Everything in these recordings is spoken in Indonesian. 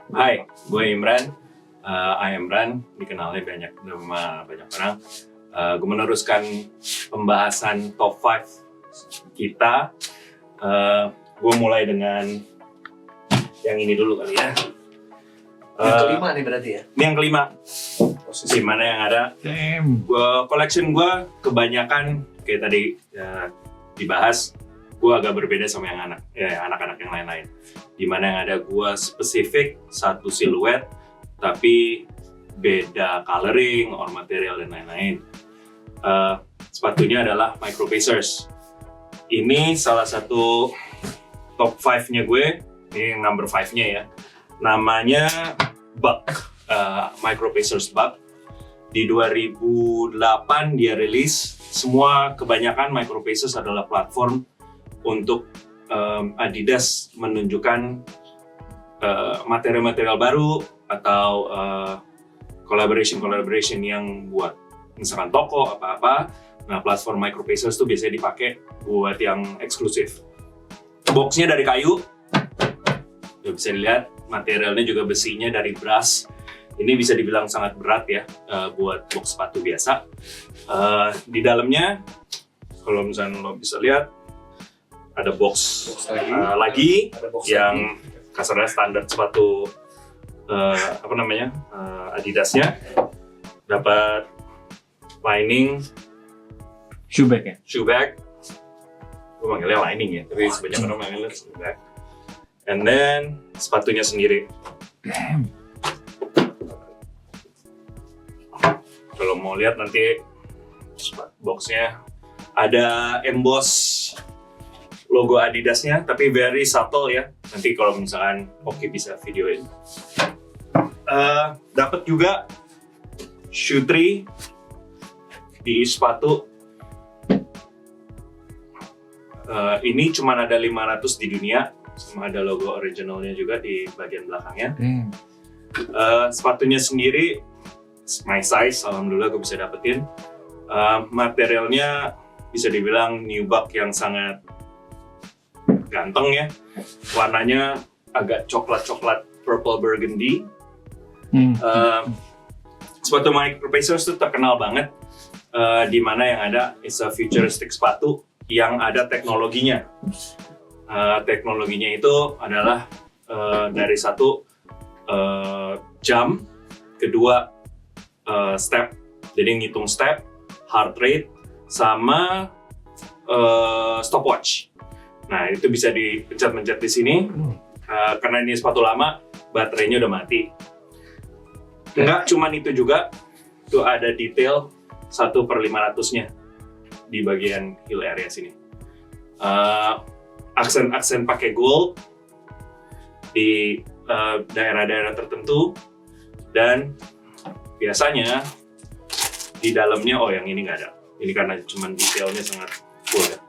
Hai, gue Imran. I am Ran, dikenalnya banyak orang. Gue meneruskan pembahasan top 5 kita. Gue mulai dengan yang ini dulu kali ya. Yang kelima nih berarti ya? Ini yang kelima. Di mana yang ada? Collection gue kebanyakan kayak tadi dibahas. Gue agak berbeda sama yang anak-anak yang lain-lain. Dimana yang ada gue spesifik satu siluet, tapi beda coloring, or material dan lain-lain. Sepatunya adalah Micro Pacers. Ini salah satu top 5-nya gue. Ini yang number 5-nya ya. Namanya Buck, Micro Pacers Buck. Di 2008 dia rilis. Semua kebanyakan Micro Pacers adalah platform untuk Adidas menunjukkan material-material baru atau collaboration yang buat misalkan toko apa-apa. Nah, platform Micro Pacers tuh biasanya dipakai buat yang eksklusif. Boxnya dari kayu, udah bisa dilihat. Materialnya juga besinya dari brass. Ini bisa dibilang sangat berat ya buat box sepatu biasa. Di dalamnya, kalau misalnya lo bisa lihat, ada box lagi yang kasarnya standar sepatu Adidasnya. Dapat lining shoe bag ya? Shoe bag. Gue manggilnya lining ya, tapi sebanyak orang manggilnya shoe bag. And then sepatunya sendiri. Kalau mau lihat nanti boxnya ada emboss logo Adidasnya, tapi very subtle ya. Nanti kalau misalkan Oki bisa videoin. Dapat juga shoe tree di sepatu. Ini cuma ada 500 di dunia, sama ada logo originalnya juga di bagian belakangnya. Sepatunya sendiri my size, alhamdulillah gue bisa dapetin. Materialnya bisa dibilang nubuck yang sangat ganteng ya. Warnanya agak coklat-coklat purple burgundy. Sepatu Micro Pacers itu terkenal banget di mana yang ada is a futuristic sepatu yang ada teknologinya. Teknologinya itu adalah dari satu jam, kedua step, jadi ngitung step, heart rate, sama stopwatch. Nah, itu bisa dipencet-pencet di sini. Karena ini sepatu lama, baterainya udah mati. Enggak cuman itu juga, tuh ada detail 1/500-nya di bagian heel area sini. Aksen-aksen pakai gold di daerah-daerah tertentu, dan biasanya di dalamnya, yang ini nggak ada. Ini karena cuman detailnya sangat full ya.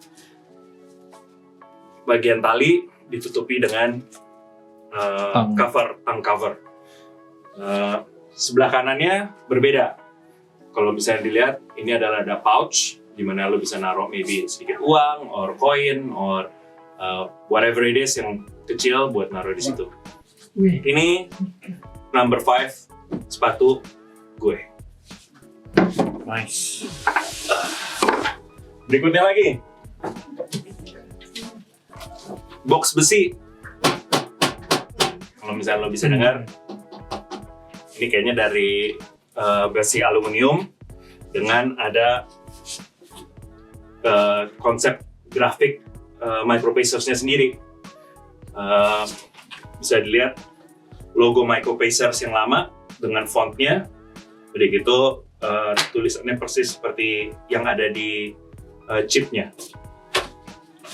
Bagian tali ditutupi dengan tang cover. Sebelah kanannya berbeda. Kalau bisa dilihat, ini adalah ada pouch di mana lo bisa naruh maybe sedikit uang, or koin, or whatever it is yang kecil buat naruh di situ. Ini number 5 sepatu gue. Nice. Berikutnya lagi. Box besi. Kalau misalnya lo bisa dengar, ini kayaknya dari besi aluminium dengan ada konsep grafik Micro Pacers-nya sendiri. Bisa dilihat logo Micro Pacers yang lama dengan fontnya. Udah gitu tulisannya persis seperti yang ada di chipnya.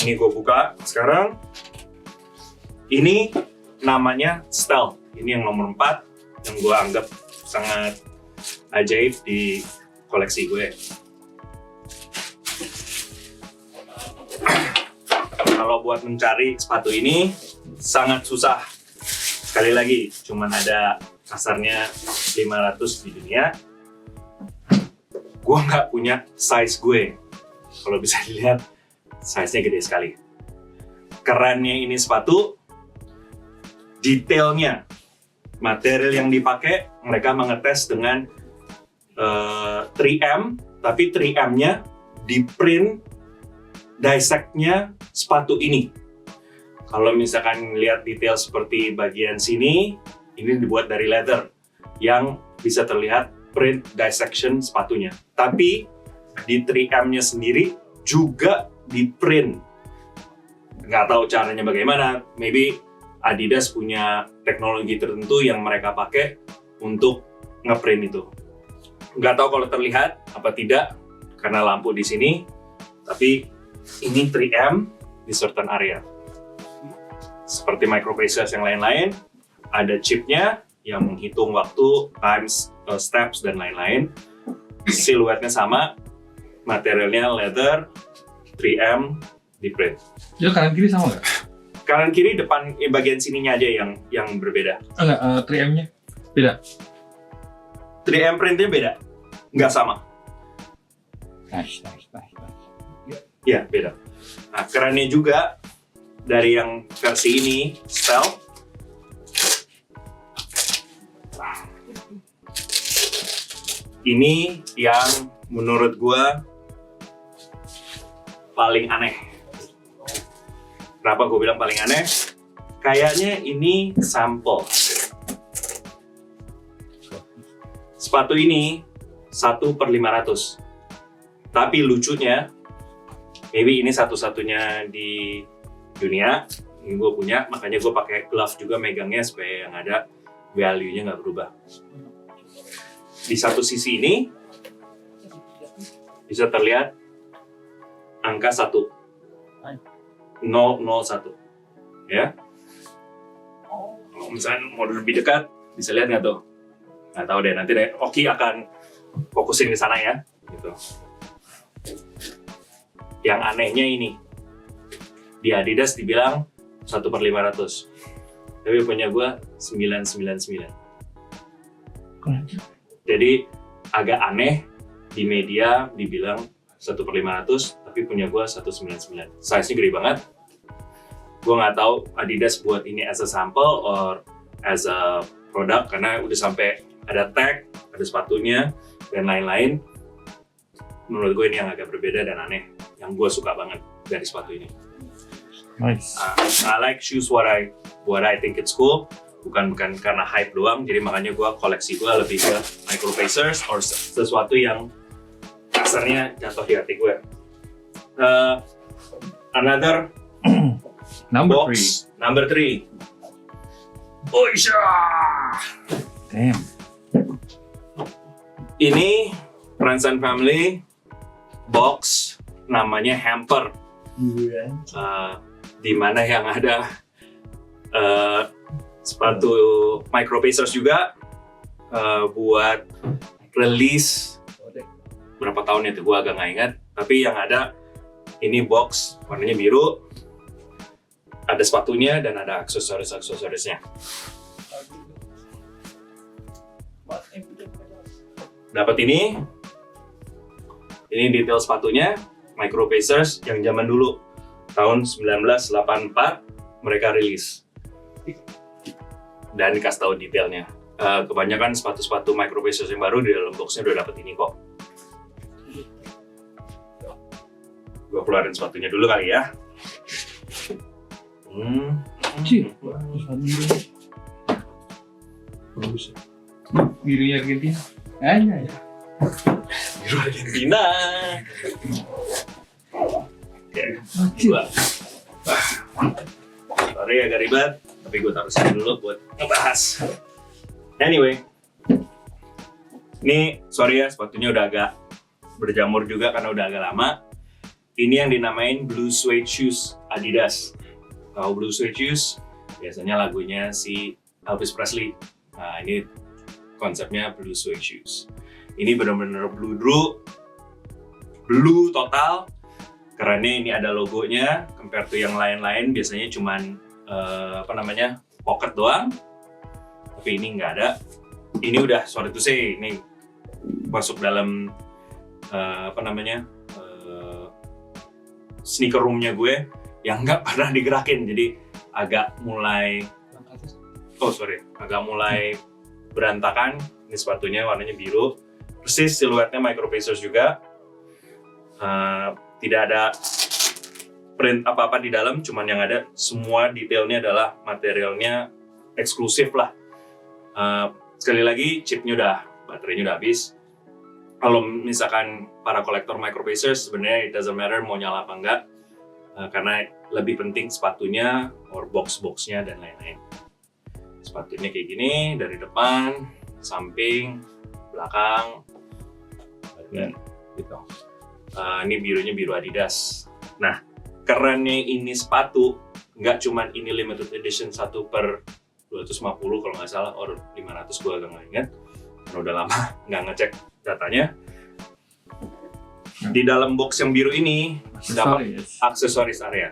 Ini gue buka sekarang. Ini namanya Stealth. Ini yang nomor 4 yang gue anggap sangat ajaib di koleksi gue. Kalau buat mencari sepatu ini sangat susah. Sekali lagi, cuman ada kasarnya 500 di dunia. Gue nggak punya size gue. Kalau bisa dilihat, size-nya gede sekali. Kerennya ini sepatu, detailnya Material yang dipakai mereka mengetes dengan 3M, tapi 3M-nya di print dissect-nya sepatu ini. Kalau misalkan lihat detail seperti bagian sini, ini dibuat dari leather yang bisa terlihat print dissection sepatunya. Tapi di 3M-nya sendiri juga di print. Nggak tahu caranya bagaimana, maybe Adidas punya teknologi tertentu yang mereka pakai untuk ngeprint itu. Nggak tahu kalau terlihat apa tidak karena lampu di sini, tapi ini 3M di certain area. Seperti microprocessors yang lain-lain, ada chipnya yang menghitung waktu, times, steps, dan lain-lain. Siluetnya sama, materialnya leather, 3M di print. Itu kanan kiri sama nggak? Kanan kiri depan bagian sininya aja yang berbeda. Enggak, 3M-nya beda. 3M printnya beda, nggak sama. Nice. Ya, beda. Nah, kerennya juga dari yang versi ini, stealth, ini yang menurut gua paling aneh. Kenapa gue bilang paling aneh? Kayaknya ini sampel. Sepatu ini 1/500. Tapi lucunya, maybe ini satu-satunya di dunia. Ini gue punya, makanya gue pakai glove juga megangnya supaya yang ada value-nya nggak berubah. Di satu sisi ini bisa terlihat angka 1. 001, ya. Kalau misalnya mau lebih dekat, bisa lihat nggak tuh? Nggak tahu deh, nanti deh Oki akan fokusin ke sana ya. Gitu. Yang anehnya ini, di Adidas dibilang 1/500, tapi punya gue 999. Jadi agak aneh di media dibilang 1/500, tapi punya gue 199. Size-nya gede banget. Gue nggak tahu Adidas buat ini as a sample or as a product karena udah sampai ada tag, ada sepatunya dan lain-lain. Menurut gue ini yang agak berbeda dan aneh, yang gue suka banget dari sepatu ini. Nice. I like shoes what I think it's cool. Bukan karena hype doang, jadi makanya gue koleksi gue lebih ke microprocessors or sesuatu yang kasarnya jatuh di hati gue. Another Number box, number 3. Oisha! 3. Damn. Ini Friends and Family box namanya hamper. Di mana yang ada sepatu microprocessors juga buat release berapa tahun itu gue agak nggak ingat, tapi yang ada ini box warnanya biru, ada sepatunya dan ada aksesorisnya. Dapat ini detail sepatunya microprocessors yang zaman dulu tahun 1984 mereka rilis dan dikasih tahu detailnya. Kebanyakan sepatu-sepatu microprocessors yang baru di dalam boxnya udah dapat ini kok. Gue keluarin sepatunya dulu kali ya. Bagus. Birunya Argentina. Ya. Biru Argentina. Oke. Sorry agak ribet, tapi gue taruh sini dulu buat ngebahas. Anyway, ini sorry ya sepatunya udah agak berjamur juga karena udah agak lama. Ini yang dinamain Blue Suede Shoes Adidas. Tahu Blue Suede Shoes? Biasanya lagunya si Elvis Presley. Nah ini konsepnya Blue Suede Shoes. Ini benar-benar blue total. Karena ini ada logonya. Compare to yang lain-lain biasanya cuman pocket doang. Tapi ini nggak ada. Ini udah sorry to say ini masuk dalam sneaker roomnya gue yang nggak pernah digerakin, jadi agak mulai agak mulai berantakan. Ini sepatunya warnanya biru, persis siluetnya Micro Pacers juga. Tidak ada print apa-apa di dalam, cuman yang ada semua detailnya adalah materialnya eksklusif lah. Sekali lagi, baterainya udah habis. Kalau misalkan para kolektor Micro Pacers, sebenarnya it doesn't matter mau nyala apa enggak, karena lebih penting sepatunya, or box-boxnya dan lain-lain. Sepatunya kayak gini, dari depan, samping, belakang, dan gitu. Ini birunya biru Adidas. Nah, kerennya ini sepatu, nggak cuman ini limited edition 1/250 kalau nggak salah, or 500 gue agak nggak ingat. Karena udah lama nggak ngecek datanya. Di dalam box yang biru ini dapat aksesoris area,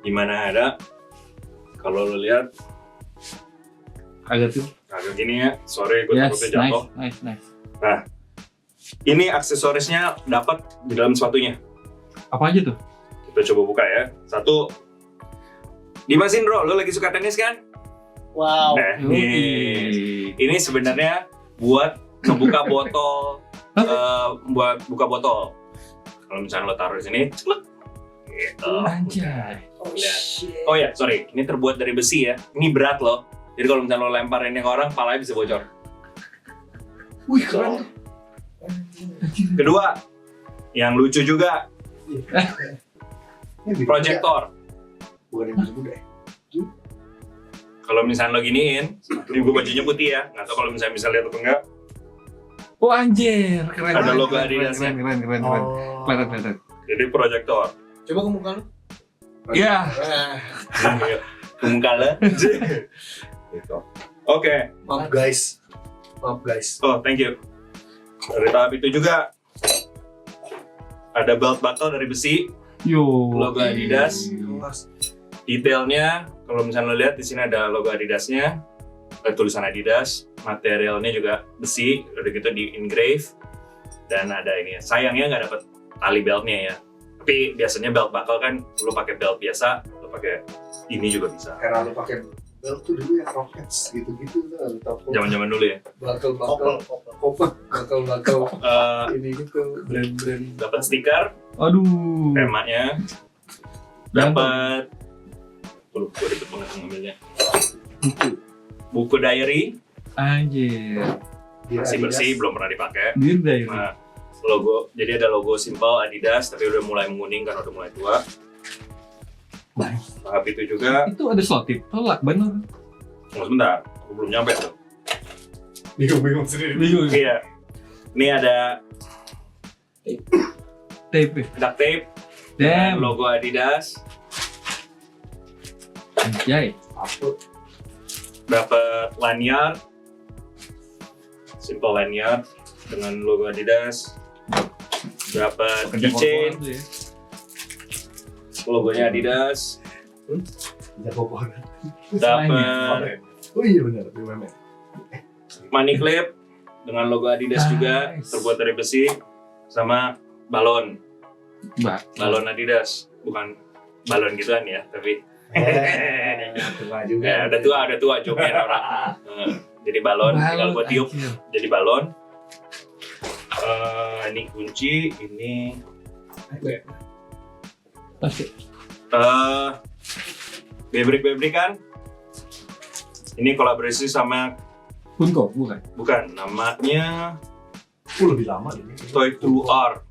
dimana ada, kalau lo lihat agak gini ya, sorry gue takutnya jatuh. Nice. Nah, ini aksesorisnya dapat di dalam sepatunya. Apa aja tuh? Kita coba buka ya. Satu, Dimas Indro, lo lagi suka tenis kan? Wow. Nah, ini sebenarnya buat ngebuka botol, buat buka botol. Kalau misalnya lo taruh di sini, ceklek, gitu. Anjay. Oh ya, sorry, ini terbuat dari besi ya. Ini berat loh. Jadi kalau misalnya lo lemparin yang orang, palanya bisa bocor. Wih, keren tuh. Kedua, yang lucu juga, proyektor. Bukan yang muda ya? Kalau misalnya lo giniin, ini gue bajunya putih ya, nggak tahu kalau misalnya bisa lihat atau enggak. Oh anjir, keren. Ada keren, logo keren, Adidasnya. Keren. Kelihatan. Jadi proyektor. Coba ke muka lu. Iya. Kemungkala. Gitu. Oke. Maaf guys. Oh, thank you. Dari tahap itu juga ada belt buckle dari besi, Yo. logo Adidas. Detailnya, kalau misalnya lo lihat di sini ada logo Adidasnya, tulisan Adidas. Materialnya juga besi, udah gitu di engrave. Dan ada ini. Sayangnya nggak dapet tali beltnya ya. Tapi biasanya belt buckle kan, lo pakai belt biasa, lo pakai ini juga bisa. Karena lu pakai belt tuh dulu yang Rockets gitu-gitu tuh. Zaman-zaman dulu ya. Buckle ini gitu, brand-brand. Dapat stiker, Aduh. temanya. Dapat, gue ribet banget ngambilnya. Buku diary, Anjir. masih bersih, belum pernah dipakai. Dirda itu. Nah, logo, jadi ada logo simple Adidas, tapi udah mulai menguning karena udah mulai tua. Nice. Tahap itu juga, Itu ada slot tip, telak bener. tunggu sebentar, aku belum nyampe tuh. Bingung sendiri. Bingung. Iya, ini ada Tape. duct tape, Damn. logo Adidas, Anjay. dapat lanyard, simple lanyard dengan logo Adidas, dapat keychain, Tuh ya. logonya Adidas, Jago banget. dapat Oh iya benar, BUMN. money clip dengan logo Adidas juga, Nice. terbuat dari besi, sama balon Balon. Adidas, bukan balon gituan ya, tapi Tua juga. ada tua jokin orang. Jadi balon, tinggal gue tiup jadi balon. Ini kunci, ini Oke. Bebrik kan. Ini kolaborasi sama, Funko, bukan? bukan, namanya Lebih lama ini. Toy 2R.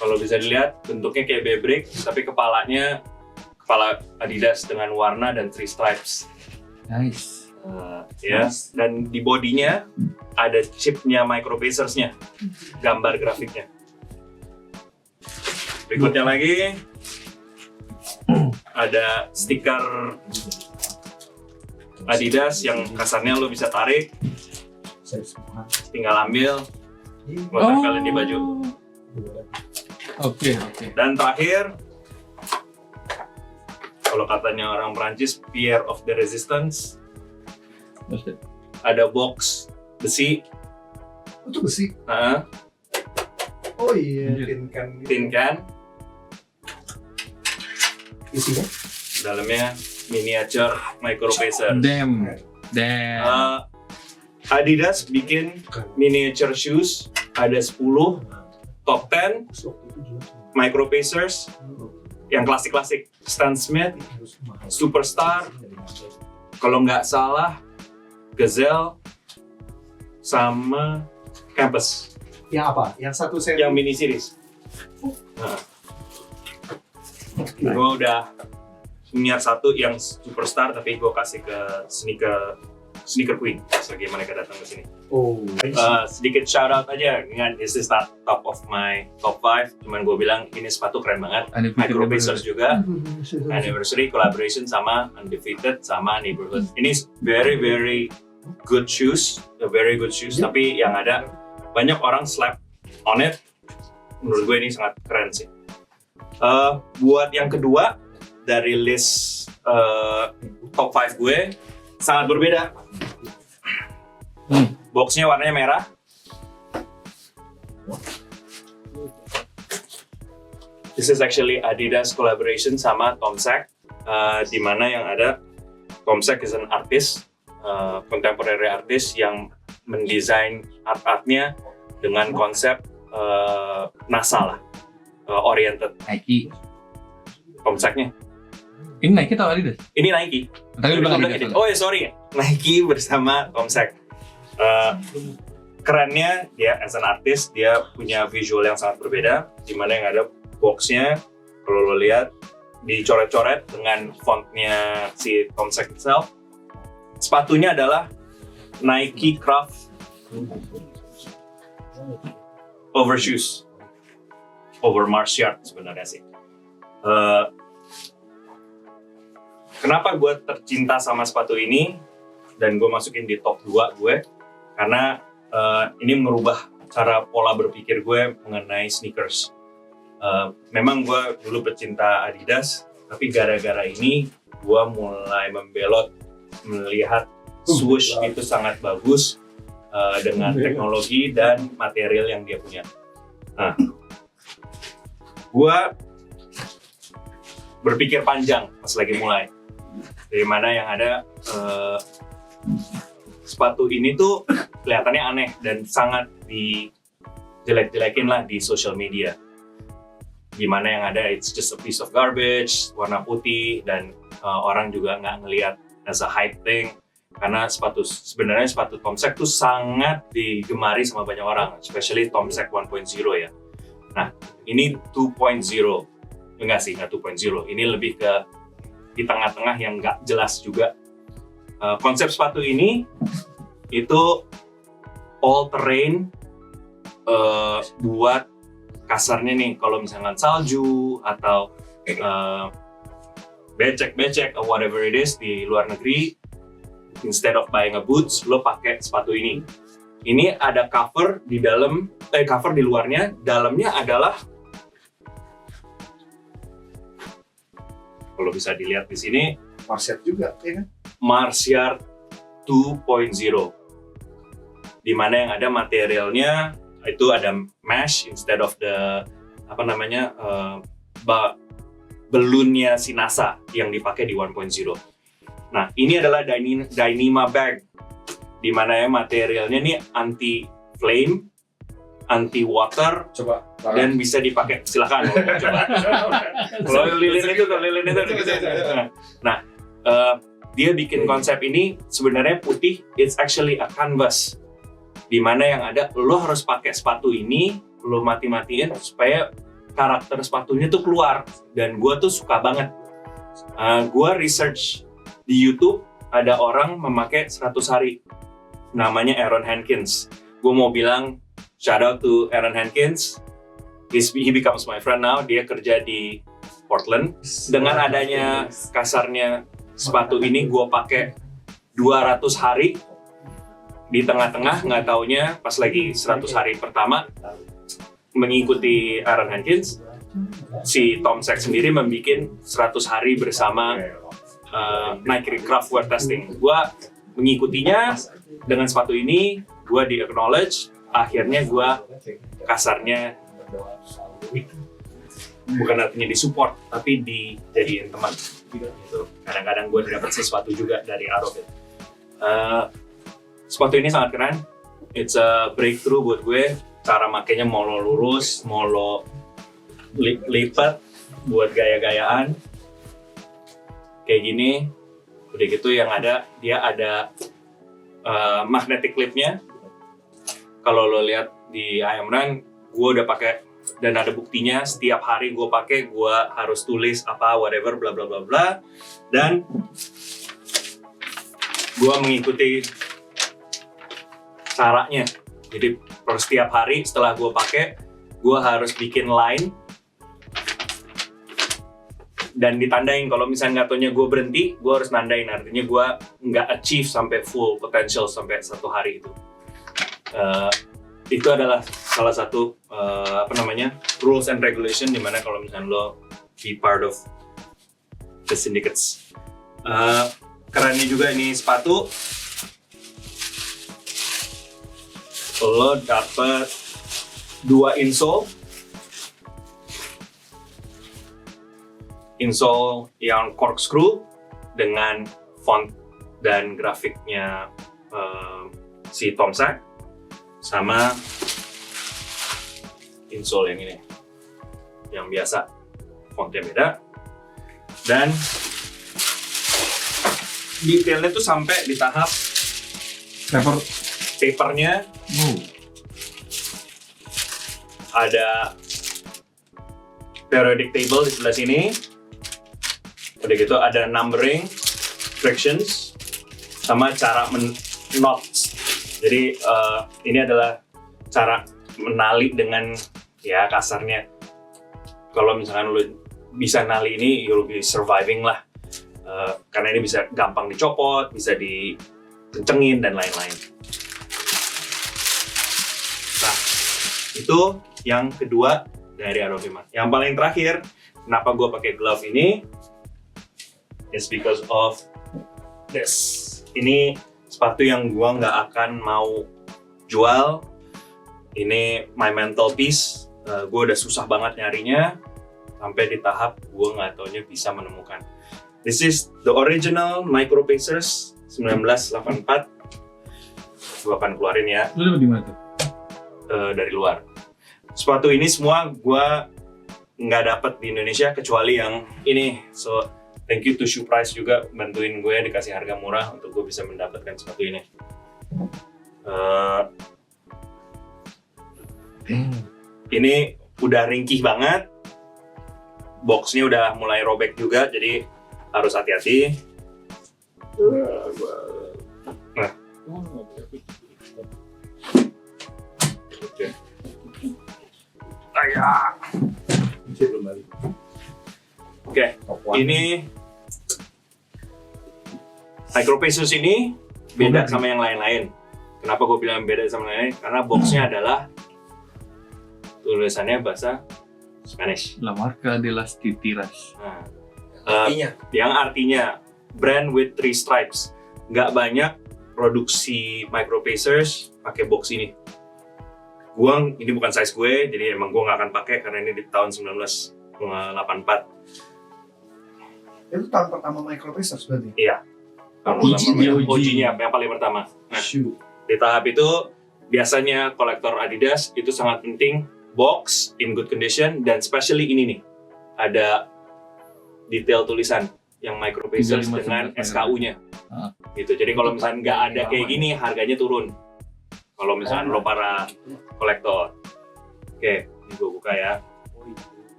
Kalau bisa dilihat bentuknya kayak Bebrik, tapi kepalanya kepala Adidas dengan warna dan 3 stripes. Nice. Ya, dan di bodinya ada chipnya Micro Pacers-nya, gambar grafiknya. Berikutnya lagi ada stiker Adidas yang kasarnya lo bisa tarik, Saya semua. tinggal ambil, lo tempelin di baju. Oke. Dan terakhir, kalau katanya orang Prancis, Pierre of the Resistance, ada box besi, Itu besi. Oh iya, tin tin can, isinya. dalamnya miniature micro pacer. Damn. Adidas bikin miniature shoes ada 10 top 10 micro pacers yang klasik-klasik. Stan Smith, Superstar, kalau nggak salah Gazelle sama Campus. Yang apa? Yang satu saya Yang mini series. Nah. Gue udah punya satu yang Superstar tapi gue kasih ke Sneaker Queen sebagai mereka datang ke sini. Sedikit shout out aja, dengan this is not top of my top 5, cuman gue bilang ini sepatu keren banget. Micro Pacers juga, anniversary collaboration sama Undefeated sama Neighborhood. Ini very good shoes, very good shoes. Tapi yang ada banyak orang slap on it. Menurut gue ini sangat keren sih. Buat yang kedua dari list top 5 gue sangat berbeda. Boxnya warnanya merah. This is actually Adidas collaboration sama Tom Sachs, di mana yang ada Tom Sachs is an artist, contemporary artist yang mendesain art-artnya dengan konsep NASA lah, oriented. Nike. Tom Sachs-nya. Ini Nike atau Adidas? Ini Nike. Tadi lu bilang Adidas. Oh ya sorry, Nike bersama Tom Sachs. Kerennya dia as an artist, dia punya visual yang sangat berbeda, di mana yang ada boxnya kalau lo lihat dicoret-coret dengan fontnya si Tom Sachs itself. Sepatunya adalah Nike Craft overshoes, over Mars Yard sebenarnya sih. Kenapa gue tercinta sama sepatu ini dan gue masukin di top 2 gue? Karena ini merubah cara pola berpikir gue mengenai sneakers. Memang gue dulu pecinta Adidas, tapi gara-gara ini gue mulai membelot melihat swoosh itu sangat bagus dengan teknologi dan material yang dia punya. Nah, gue berpikir panjang pas lagi mulai. Dari mana yang ada sepatu ini tuh kelihatannya aneh dan sangat dijelek-jelekin lah di social media. Dimana yang ada it's just a piece of garbage, warna putih, dan orang juga nggak ngelihat as a hype thing. Karena sebenarnya sepatu Tom Sachs tuh sangat digemari sama banyak orang, especially Tom Sachs 1.0 ya. Nah, ini 2.0. Enggak sih, nggak 2.0. Ini lebih ke di tengah-tengah yang nggak jelas juga. Konsep sepatu ini itu all terrain, buat kasarnya nih kalau misalkan salju atau becek or whatever it is di luar negeri, instead of buying a boots lo pakai sepatu ini. Ini ada cover di dalam, cover di luarnya, dalamnya adalah, kalau bisa dilihat di sini, Mars Yard juga, ya kan? Mars Yard 2.0, di mana yang ada materialnya itu ada mesh instead of the balloonnya si NASA yang dipakai di 1.0. Nah, ini adalah Dyneema bag, di mana ya materialnya ini anti flame, anti water, dan bisa dipakai. Silakan coba. Kalau lilin itu. Nah, dia bikin konsep ini sebenarnya putih. It's actually a canvas, di mana yang ada lo harus pakai sepatu ini, lo mati-matiin supaya karakter sepatunya tuh keluar. Dan gue tuh suka banget. Gue research di YouTube, ada orang memakai 100 hari, namanya Aaron Hankins. Gue mau bilang shout out to Aaron Hankins. He becomes my friend now. Dia kerja di Portland. Dengan adanya kasarnya sepatu ini, gue pakai 200 hari. Di tengah-tengah, nggak taunya pas lagi 100 hari pertama mengikuti Aaron Hankins, si Tom Sachs sendiri membuat 100 hari bersama Nike Craft Wear Testing. Gue mengikutinya dengan sepatu ini, gue di-acknowledge, akhirnya gue kasarnya bukan artinya disupport, tapi dijadiin teman. Gitu. Kadang-kadang gue dapat sesuatu juga dari out of it. Sepatu ini sangat keren. It's a breakthrough buat gue. Cara makainya mau lo lurus, mau lo lipat buat gaya-gayaan. Kayak gini. Udah gitu yang ada, dia ada magnetic clipnya. Kalau lo lihat di IM Run, gue udah pakai dan ada buktinya. Setiap hari gue pakai, gue harus tulis apa whatever bla bla bla bla. Dan gue mengikuti caranya. Jadi per setiap hari setelah gue pakai, gue harus bikin line dan ditandain. Kalau misalnya nggak taunya gue berhenti, gue harus nandain. Artinya gue nggak achieve sampai full potential sampai satu hari itu. Itu adalah salah satu rules and regulation dimana kalau misalnya lo be part of the syndicates. Kerennya juga ini sepatu, lo dapet 2 insole yang corkscrew dengan font dan grafiknya si Tom Sachs, sama insole yang ini yang biasa fontnya beda, dan detailnya tuh sampai di tahap papernya ada periodic table di sebelah sini. Udah gitu ada numbering, frictions, sama cara knots. Jadi ini adalah cara menali dengan, ya kasarnya, kalau misalkan lu bisa nali ini, you'll be surviving lah. Karena ini bisa gampang dicopot, bisa dikencengin, dan lain-lain. Nah, itu yang kedua dari Adobe Max. Yang paling terakhir, kenapa gue pakai glove ini? It's because of this. Ini sepatu yang gue nggak akan mau jual. Ini my mental peace. Gue udah susah banget nyarinya sampai di tahap gue nggak taunya bisa menemukan. This is the original Micro Pacers 1984. Gue akan keluarin ya. Lu di mana tuh? Dari luar. Sepatu ini semua gue nggak dapet di Indonesia kecuali yang ini. So thank you to Shoe Price juga bantuin gue dikasih harga murah untuk gue bisa mendapatkan sepatu ini. Ini udah ringkih banget, boxnya udah mulai robek juga, jadi harus hati-hati. Nah, Oke, ini Micro Pacers ini beda sama yang lain-lain. Kenapa gue bilang beda sama yang lain? Karena boxnya adalah tulisannya bahasa Spanish. La marca de las titiras. Nah, Artinya? yang artinya brand with 3 stripes. Nggak banyak produksi Micro Pacers pakai box ini. Ini bukan size gue, jadi emang gue nggak akan pakai karena ini di tahun 1984. Itu tahun pertama Micro Pacers berarti? Iya. OG-nya yang paling pertama. Nah, di tahap itu biasanya kolektor Adidas itu sangat penting box in good condition, dan especially ini nih ada detail tulisan yang Micro Pacers dengan SKU-nya. Gitu. Jadi kalau misalnya nggak ada kayak gini, harganya turun. Kalau misalnya lo para kolektor. Oke, ini gue buka ya.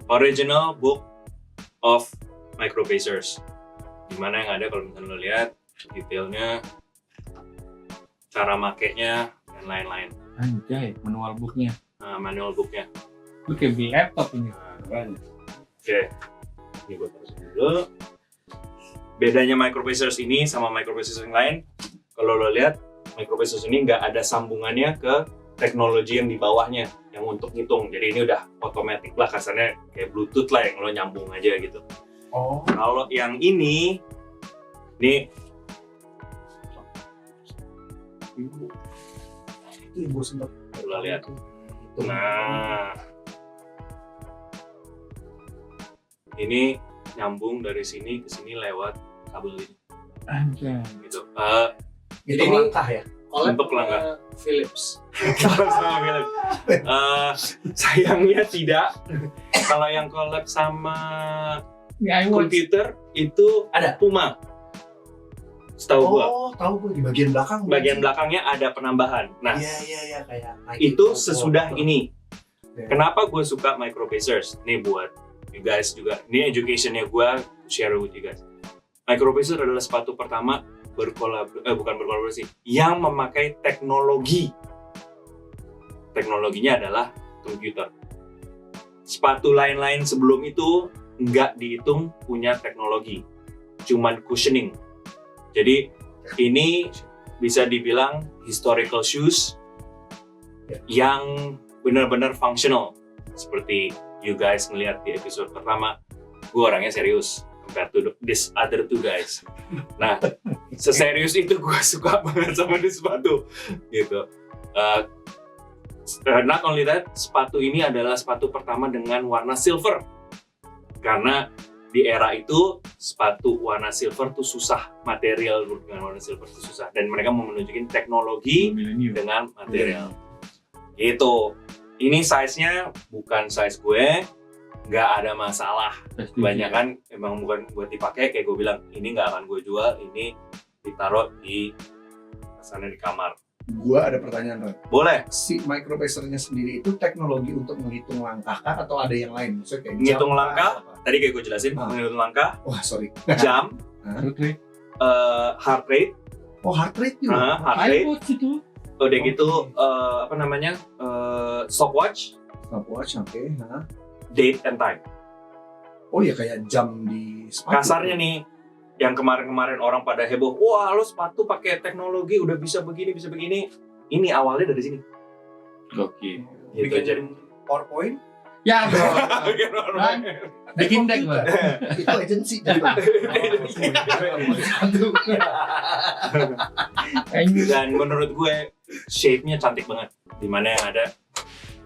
Original book of Micro Pacers. Dimana yang ada kalau misalnya lo lihat detailnya, cara makainya, dan lain-lain. Anjay, manual booknya. Nah, manual booknya. Lu kayak beli laptop ini. Oke, ini gue taruh dulu. Bedanya Micro Pacers ini sama Micro Pacers yang lain, kalau lo lihat Micro Pacers ini nggak ada sambungannya ke teknologi yang di bawahnya yang untuk ngitung. Jadi ini udah otomatis lah, kasarnya kayak Bluetooth lah yang lo nyambung aja gitu. Oh. Kalau yang ini Itu ibu sempat lo lihat. Nah, ini nyambung dari sini ke sini lewat kabel ini Anjay. gitu. Jadi Ini- langkah ya. Untuk langkah. Philips. Collab sama Philips. Sayangnya tidak. Kalau yang collab sama Ini iWatch. komputer itu Ada? Puma. Setahu gua. Oh, tahu gue di bagian belakang. Bagian belakangnya ada penambahan. Nah, Iya kayak itu sesudah ini. Ya. Kenapa gue suka microprocessors? Nih buat you guys juga. Ini educationnya gue share with you guys. Microprocessor adalah sepatu pertama bukan berkolaborasi, yang memakai teknologi. Teknologinya adalah komputer. Sepatu lain-lain sebelum itu nggak dihitung punya teknologi, cuman cushioning. Jadi ini bisa dibilang historical shoes yang benar-benar functional. Seperti you guys ngelihat di episode pertama, gue orangnya serius compared to this other two guys. Nah, seserius itu gue suka banget sama di sepatu gitu. Not only that, sepatu ini adalah sepatu pertama dengan warna silver. Karena di era itu sepatu warna silver tuh susah, material dengan warna silver tuh susah, dan mereka mau menunjukin teknologi Millennium. dengan material. Gitu. Ini size-nya bukan size gue, nggak ada masalah. Kebanyakan emang bukan buat dipakai, kayak gue bilang, ini nggak akan gue jual, ini ditaruh di sana di kamar. Gua ada pertanyaan, Ren. Boleh, Si microprocessornya sendiri itu teknologi untuk menghitung langkah kah atau ada yang lain? Maksudnya kayak Menghitung jam kah langkah? atau apa? tadi kayak gue jelasin, menghitung langkah, Wah, sorry. jam, Putri. heart rate, Oh, heart rate juga. heart rate, iWatch itu. udah gitu apa namanya, stopwatch, Stopwatch, oke. Nah. date and time. Oh ya kayak jam di sepatu. Kasarnya nih, yang kemarin-kemarin orang pada heboh, wah lo sepatu pakai teknologi udah bisa begini, ini awalnya dari sini. Oke. Gitu, jadi PowerPoint. Ya, bro. Bikin deck, Bang. Itu agensi. dan menurut gue shape-nya cantik banget. Dimana yang ada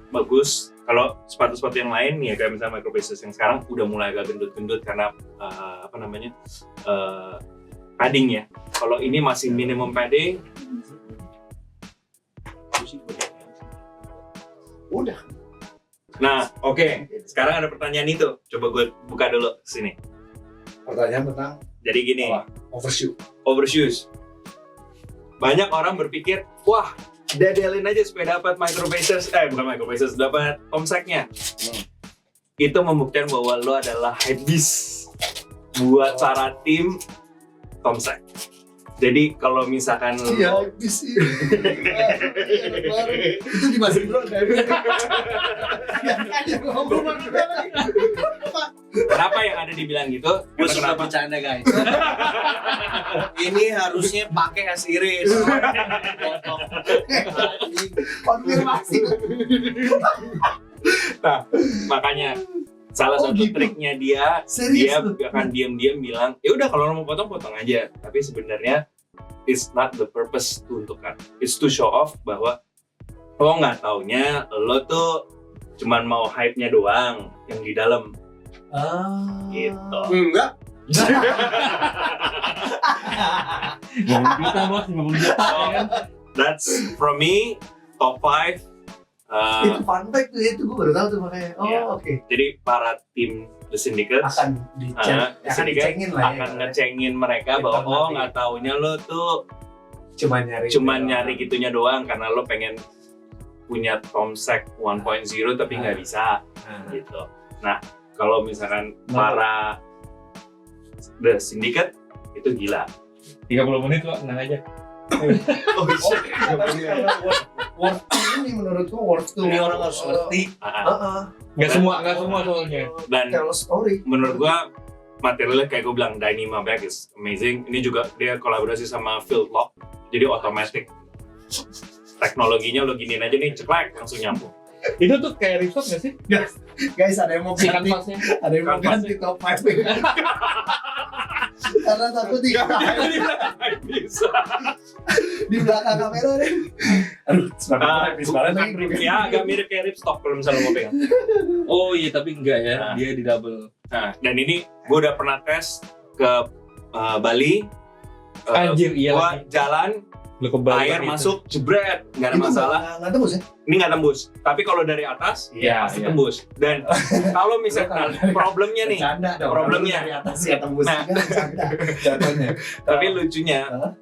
bagus. Kalau sepatu-sepatu yang lain ya kayak misalnya microprocessors yang sekarang udah mulai agak gendut-gendut karena padding ya. Kalau ini masih minimum padding. Udah. Nah, oke. Sekarang ada pertanyaan itu. Coba gue buka dulu sini. Pertanyaan tentang Jadi gini, apa? Overshoot. overshoes. Banyak orang berpikir, wah, dedelin aja supaya dapat microprocessors, dapat tomseknya. Itu membuktikan bahwa lo adalah hypebeast buat para tim tomsek. Jadi kalau misalkan Iya, habis ini. Itu di Mas Bro kan. Ya, ngomong lagi. kenapa yang ada dibilang gitu? Gue Karena suka kenapa? bercanda guys. Ini harusnya pakai as iris. Konfirmasi. Nah, makanya salah satu gitu. triknya dia Serius lu? akan diam-diam bilang, ya udah kalau lo mau potong aja. Tapi sebenarnya it's not the purpose to untukkan. It's to show off bahwa lo nggak taunya lo tuh cuman mau hype-nya doang yang di dalam gitu. Enggak. Kita bos 50 juta ya kan. That's from me top 5. Itu fun fact tuh, itu gue baru tahu tuh makanya. Oh, Iya. oke. Jadi para tim The Syndicate Akan dicengin lah ya. akan ngecengin mereka bahwa Internal oh tim. nggak taunya lo tuh Cuman nyari gitunya doang karena lo pengen punya Tomsek 1.0 tapi nggak bisa gitu. Nah kalau misalkan para The Syndicate itu gila. 30 menit kok, tenang aja. Oh Worth ini menurutku worth to. Ini orang harus ngerti. Nggak semua soalnya. Dan Tell a story. menurut gua materialnya kayak gue bilang Dyneema bag is amazing. Ini juga dia kolaborasi sama Field Lock, jadi otomatis. Teknologinya lo giniin aja nih, ceklek langsung nyambung. Itu tuh kayak resort nggak sih? Guys, ada yang mau Si ganti, kanvasnya. ada yang mau Kanvasnya. ganti top 5. Karena takut Nggak bisa. Di belakang kamera deh. Aduh, semakin habis banget lagi. Ya agak mirip kayak ripstop kalau misalnya mau pegang. Oh iya, tapi enggak ya. Nah. Dia di double. Nah, dan ini gue udah pernah tes ke Bali. Anjir, iya Gue lagi. jalan, Lu ke bawah air gitu. masuk, jebret, nggak ada Itu masalah. nggak tembus ya? Ini nggak tembus. Tapi kalau dari atas, Iya, pasti iya. tembus. Dan kalau misalkan problemnya nih, Bercanda dong. problemnya. Dari atas ya tembus. Nah. Nggak bercanda. Jatuhnya. tapi lucunya Hah?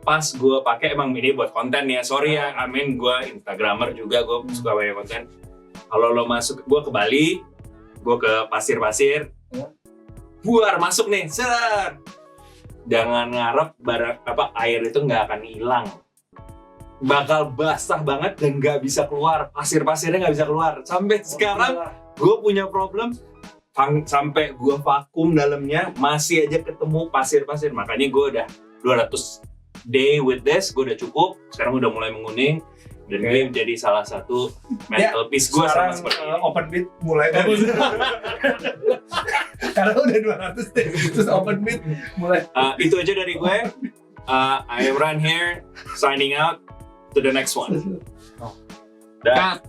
pas gue pakai emang ini buat konten ya. Sorry ya, Amin, gue Instagramer juga, gue suka banyak konten. Kalau lo masuk, gue ke Bali, gue ke pasir-pasir, buar masuk nih, ser. Jangan ngarep air itu nggak akan hilang. Bakal basah banget dan nggak bisa keluar. Pasir-pasirnya nggak bisa keluar. Sampai sekarang gue punya problem. Sampai gue vakum dalamnya masih aja ketemu pasir-pasir. Makanya gue udah 200 day with this, gue udah cukup. Sekarang udah mulai menguning. Dan gue menjadi salah satu mental peace gue sama Sekarang seperti ini. open bid mulai dari karena udah 200 deh. Terus open bid mulai. Itu aja dari gue. I am Ran here, signing out to the next one. Cut.